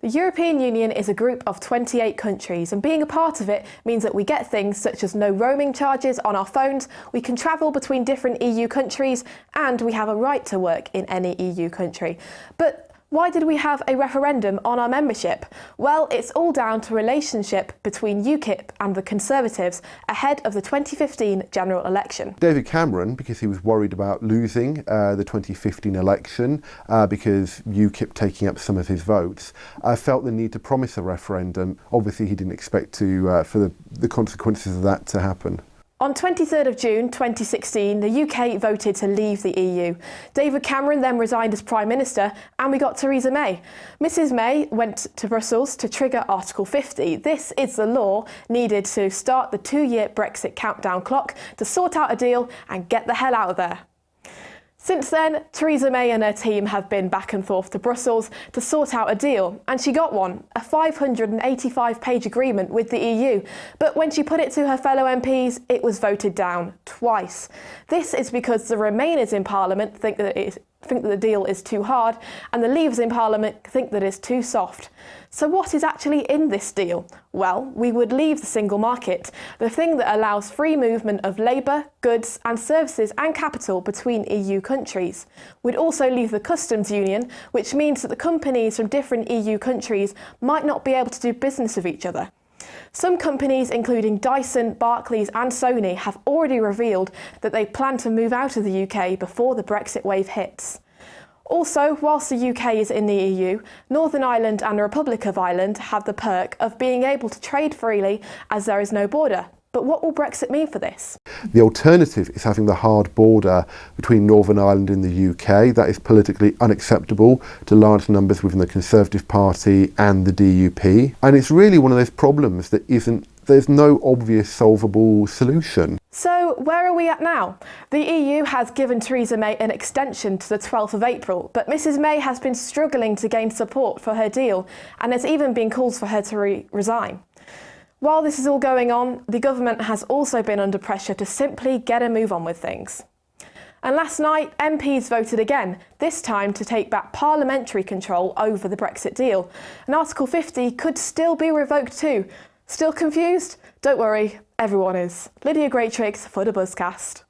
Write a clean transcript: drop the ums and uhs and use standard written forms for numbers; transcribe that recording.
The European Union is a group of 28 countries, and being a part of it means that we get things such as no roaming charges on our phones, we can travel between different EU countries, and we have a right to work in any EU country. But why did we have a referendum on our membership? Well, it's all down to a relationship between UKIP and the Conservatives ahead of the 2015 general election. David Cameron, because he was worried about losing the 2015 election because UKIP taking up some of his votes, felt the need to promise a referendum. Obviously, he didn't expect for the consequences of that to happen. On 23rd of June 2016, the UK voted to leave the EU. David Cameron then resigned as Prime Minister and we got Theresa May. Mrs May went to Brussels to trigger Article 50. This is the law needed to start the 2-year Brexit countdown clock to sort out a deal and get the hell out of there. Since then, Theresa May and her team have been back and forth to Brussels to sort out a deal, and she got one, a 585-page agreement with the EU. But when she put it to her fellow MPs, it was voted down twice. This is because the Remainers in Parliament think that the deal is too hard, and the Leavers in Parliament think that it's too soft. So what is actually in this deal? Well, we would leave the single market, the thing that allows free movement of labour, goods and services and capital between EU countries. We'd also leave the customs union, which means that the companies from different EU countries might not be able to do business with each other. Some companies, including Dyson, Barclays and Sony, have already revealed that they plan to move out of the UK before the Brexit wave hits. Also, whilst the UK is in the EU, Northern Ireland and the Republic of Ireland have the perk of being able to trade freely as there is no border. But what will Brexit mean for this? The alternative is having the hard border between Northern Ireland and the UK. That is politically unacceptable to large numbers within the Conservative Party and the DUP. And it's really one of those problems that there's no obvious solvable solution. So where are we at now? The EU has given Theresa May an extension to the 12th of April, but Mrs May has been struggling to gain support for her deal, and there's even been calls for her to resign. While this is all going on, the government has also been under pressure to simply get a move on with things. And last night, MPs voted again, this time to take back parliamentary control over the Brexit deal. And Article 50 could still be revoked too. Still confused? Don't worry, everyone is. Lydia Greatrix for the Buzzcast.